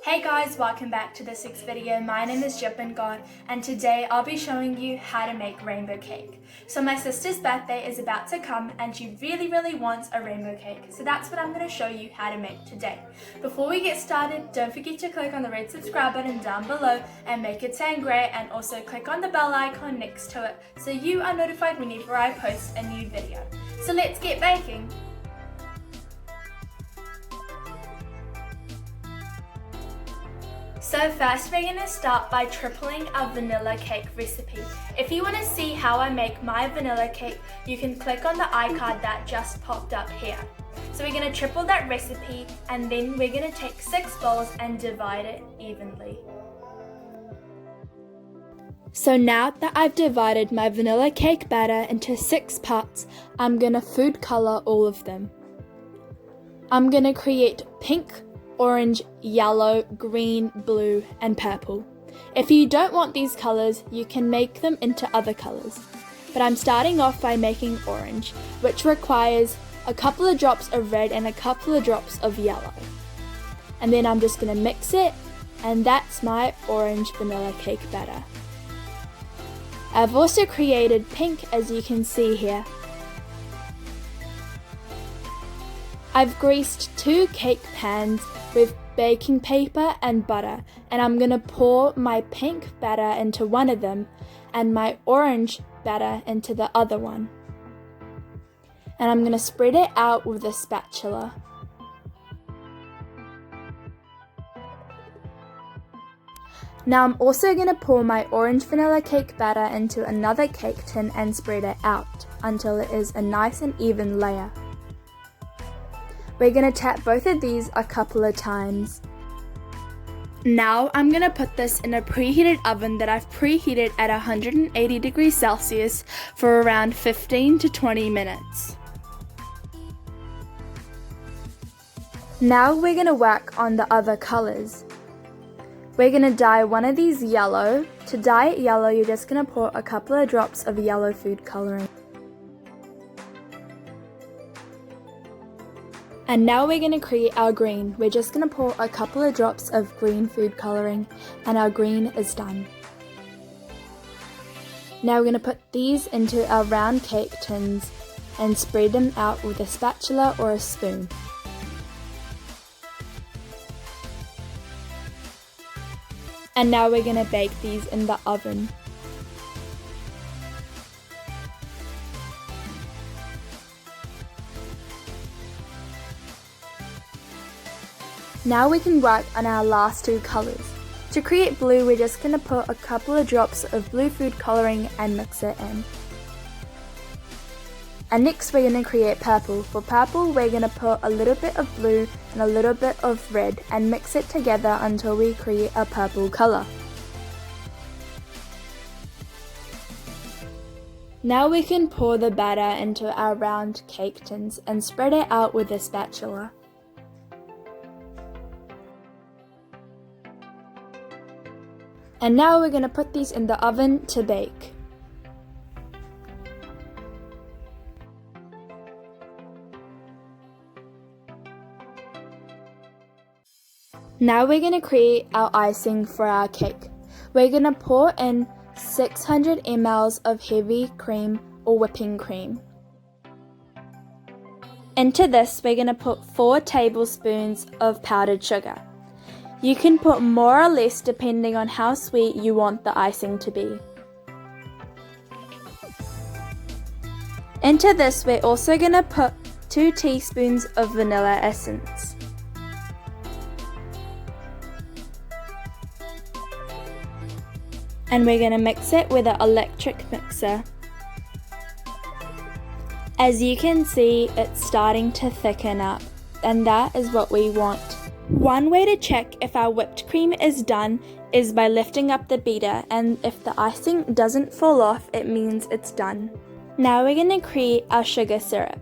Hey guys, welcome back to this week's video. My name is Jappan Kaur and today I'll be showing you how to make rainbow cake. So my sister's birthday is about to come and she really wants a rainbow cake. So that's what I'm going to show you how to make today. Before we get started, don't forget to click on the red subscribe button down below and make it sound great, and also click on the bell icon next to it so you are notified whenever I post a new video. So let's get baking. So first we're going to start by tripling our vanilla cake recipe. If you want to see how I make my vanilla cake, you can click on the iCard that just popped up here. So we're going to triple that recipe and then we're going to take 6 bowls and divide it evenly. So now that I've divided my vanilla cake batter into 6 parts, I'm going to food color all of them. I'm going to create pink, orange, yellow, green, blue, and purple. If you don't want these colors, you can make them into other colors. But I'm starting off by making orange, which requires a couple of drops of red and a couple of drops of yellow. And then I'm just going to mix it, and that's my orange vanilla cake batter. I've also created pink, as you can see here. I've greased 2 cake pans with baking paper and butter, and I'm going to pour my pink batter into one of them and my orange batter into the other one. And I'm going to spread it out with a spatula. Now I'm also going to pour my orange vanilla cake batter into another cake tin and spread it out until it is a nice and even layer. We're going to tap both of these a couple of times. Now I'm going to put this in a preheated oven that I've preheated at 180 degrees Celsius for around 15 to 20 minutes. Now we're going to work on the other colors. We're going to dye one of these yellow. To dye it yellow, you're just going to pour a couple of drops of yellow food coloring. And now we're going to create our green. We're just going to pour a couple of drops of green food coloring and our green is done. Now we're going to put these into our round cake tins and spread them out with a spatula or a spoon. And now we're going to bake these in the oven. Now we can work on our last 2 colors. To create blue, we're just going to put a couple of drops of blue food coloring and mix it in. And next we're going to create purple. For purple, we're going to put a little bit of blue and a little bit of red and mix it together until we create a purple color. Now we can pour the batter into our round cake tins and spread it out with a spatula. And now we're going to put these in the oven to bake. Now we're going to create our icing for our cake. We're going to pour in 600 ml of heavy cream or whipping cream. Into this, we're going to put 4 tablespoons of powdered sugar. You can put more or less depending on how sweet you want the icing to be. Into this, we're also going to put 2 teaspoons of vanilla essence. And we're going to mix it with an electric mixer. As you can see, it's starting to thicken up, and that is what we want. One way to check if our whipped cream is done is by lifting up the beater, and if the icing doesn't fall off, it means it's done. Now we're going to create our sugar syrup.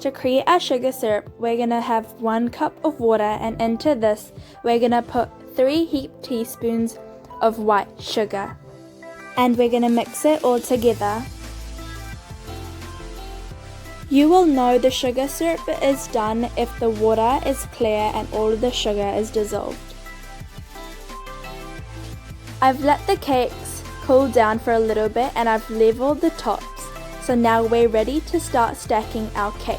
To create our sugar syrup, we're going to have 1 cup of water, and into this, we're going to put 3 heaped teaspoons of white sugar. And we're going to mix it all together. You will know the sugar syrup is done if the water is clear and all of the sugar is dissolved. I've let the cakes cool down for a little bit and I've leveled the tops. So now we're ready to start stacking our cake.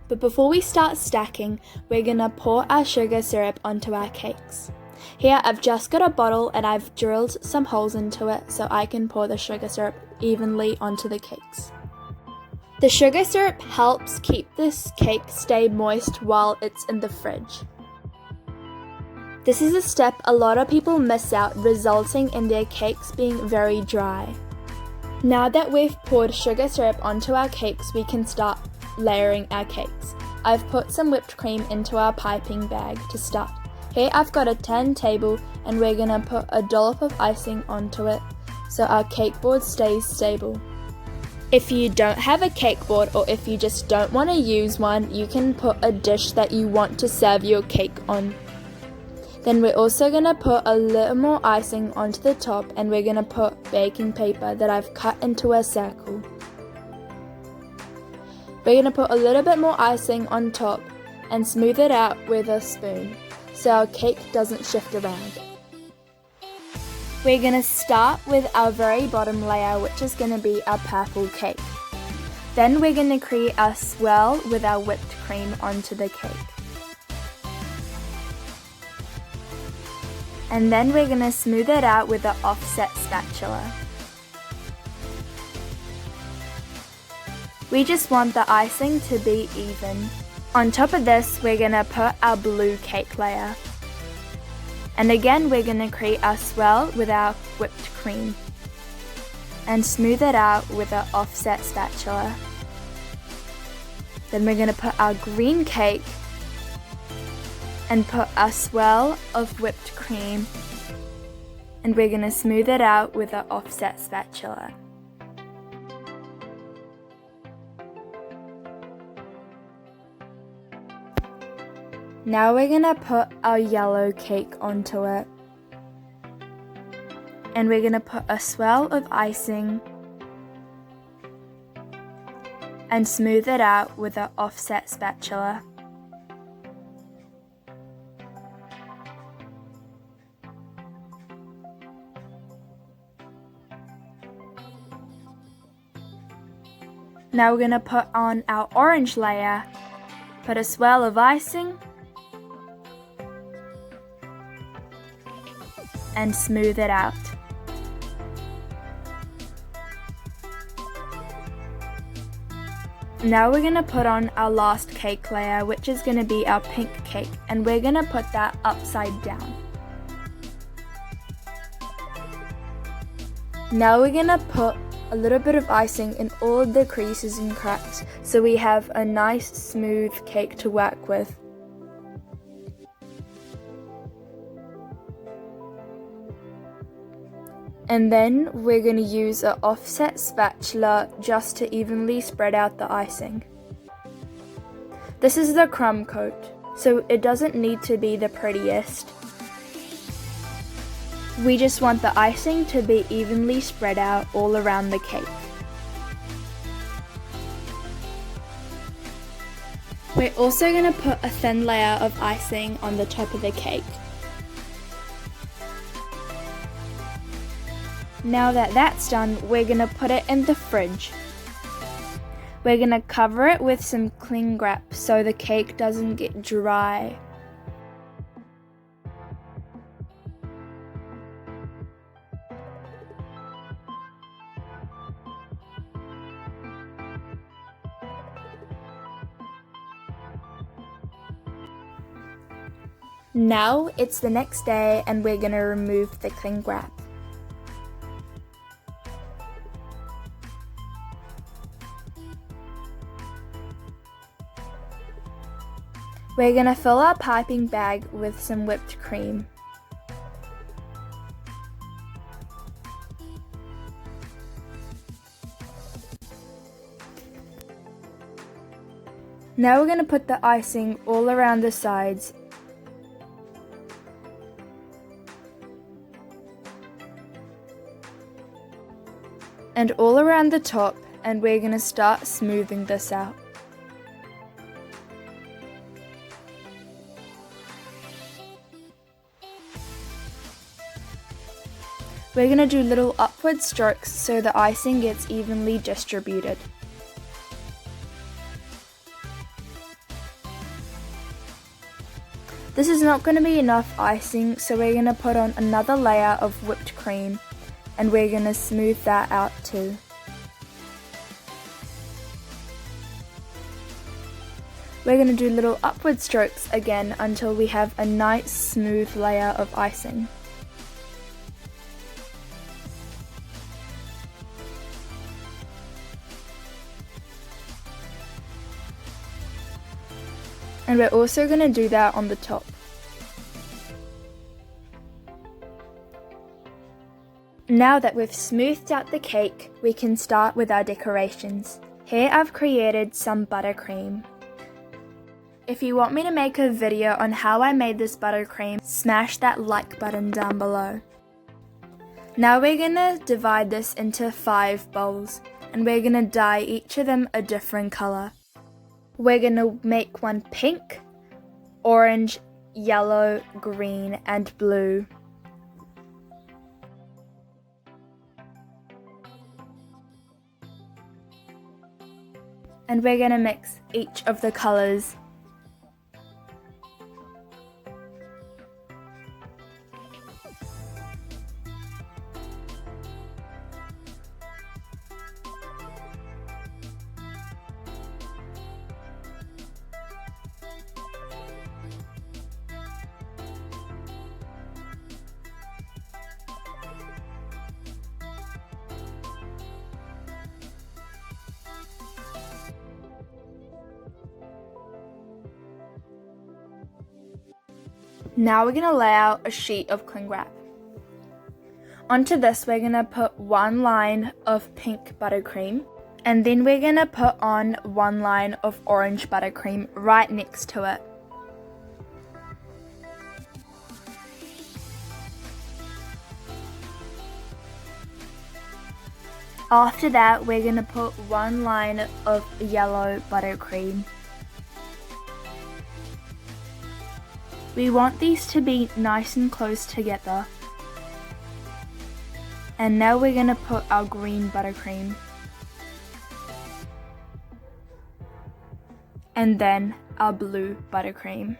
But before we start stacking, we're gonna pour our sugar syrup onto our cakes. Here I've just got a bottle and I've drilled some holes into it so I can pour the sugar syrup evenly onto the cakes. The sugar syrup helps keep this cake stay moist while it's in the fridge. This is a step a lot of people miss out, resulting in their cakes being very dry. Now that we've poured sugar syrup onto our cakes, we can start layering our cakes. I've put some whipped cream into our piping bag to start. Here I've got a turntable and we're gonna put a dollop of icing onto it so our cake board stays stable. If you don't have a cake board or if you just don't want to use one, you can put a dish that you want to serve your cake on. Then we're also going to put a little more icing onto the top and we're going to put baking paper that I've cut into a circle. We're going to put a little bit more icing on top and smooth it out with a spoon so our cake doesn't shift around. We're going to start with our very bottom layer, which is going to be our purple cake. Then we're going to create our swirl with our whipped cream onto the cake. And then we're going to smooth it out with an offset spatula. We just want the icing to be even. On top of this, we're going to put our blue cake layer. And again, we're going to create our swirl with our whipped cream. And smooth it out with an offset spatula. Then we're going to put our green cake and put a swirl of whipped cream, and we're going to smooth it out with an offset spatula. Now we're going to put our yellow cake onto it, and we're going to put a swirl of icing and smooth it out with an offset spatula. Now we're going to put on our orange layer, put a swirl of icing, and smooth it out. Now we're going to put on our last cake layer, which is going to be our pink cake, and we're going to put that upside down. Now we're going to put a little bit of icing in all of the creases and cracks so we have a nice smooth cake to work with. And then we're going to use an offset spatula just to evenly spread out the icing. This is the crumb coat, so it doesn't need to be the prettiest. We just want the icing to be evenly spread out all around the cake. We're also going to put a thin layer of icing on the top of the cake. Now that that's done, we're going to put it in the fridge. We're going to cover it with some cling wrap so the cake doesn't get dry. Now it's the next day and we're going to remove the cling wrap. We're going to fill our piping bag with some whipped cream. Now we're going to put the icing all around the sides. And all around the top, and we're going to start smoothing this out. We're going to do little upward strokes so the icing gets evenly distributed. This is not going to be enough icing, so we're going to put on another layer of whipped cream and we're going to smooth that out too. We're going to do little upward strokes again until we have a nice smooth layer of icing. And we're also going to do that on the top. Now that we've smoothed out the cake, we can start with our decorations. Here I've created some buttercream. If you want me to make a video on how I made this buttercream, smash that like button down below. Now we're going to divide this into 5 bowls and we're going to dye each of them a different color. We're going to make one pink, orange, yellow, green, and blue. And we're going to mix each of the colors. Now we're going to lay out a sheet of cling wrap. Onto this we're going to put one line of pink buttercream and then we're going to put on one line of orange buttercream right next to it. After that we're going to put one line of yellow buttercream. We want these to be nice and close together. And now we're going to put our green buttercream. And then our blue buttercream.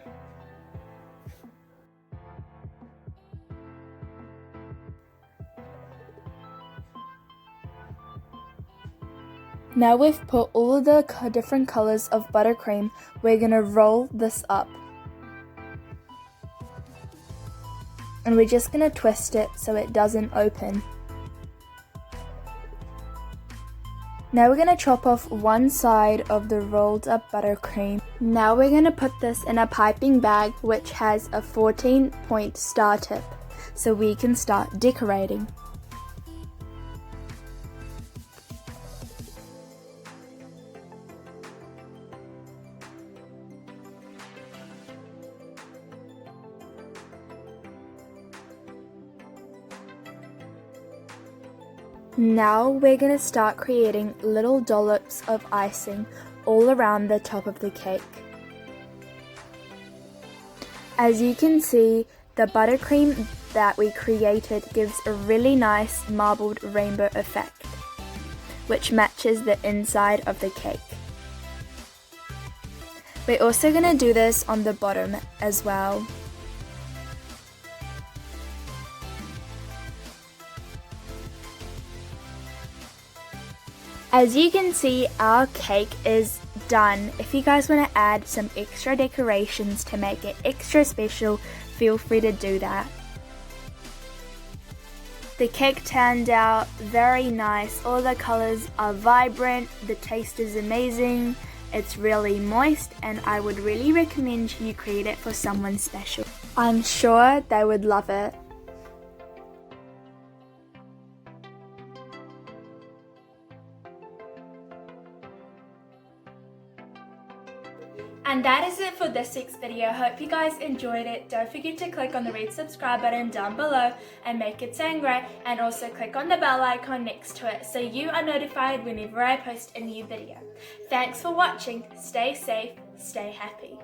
Now we've put all of the different colors of buttercream, we're going to roll this up. And we're just going to twist it so it doesn't open. Now we're going to chop off one side of the rolled up buttercream. Now we're going to put this in a piping bag which has a 14-point star tip so we can start decorating. Now we're going to start creating little dollops of icing all around the top of the cake. As you can see, the buttercream that we created gives a really nice marbled rainbow effect, which matches the inside of the cake. We're also going to do this on the bottom as well. As you can see, our cake is done. If you guys want to add some extra decorations to make it extra special, feel free to do that. The cake turned out very nice. All the colors are vibrant, the taste is amazing, it's really moist, and I would really recommend you create it for someone special. I'm sure they would love it. And that is it for this week's video. Hope you guys enjoyed it. Don't forget to click on the red subscribe button down below and make it sound great, and also click on the bell icon next to it so you are notified whenever I post a new video. Thanks for watching. Stay safe, stay happy.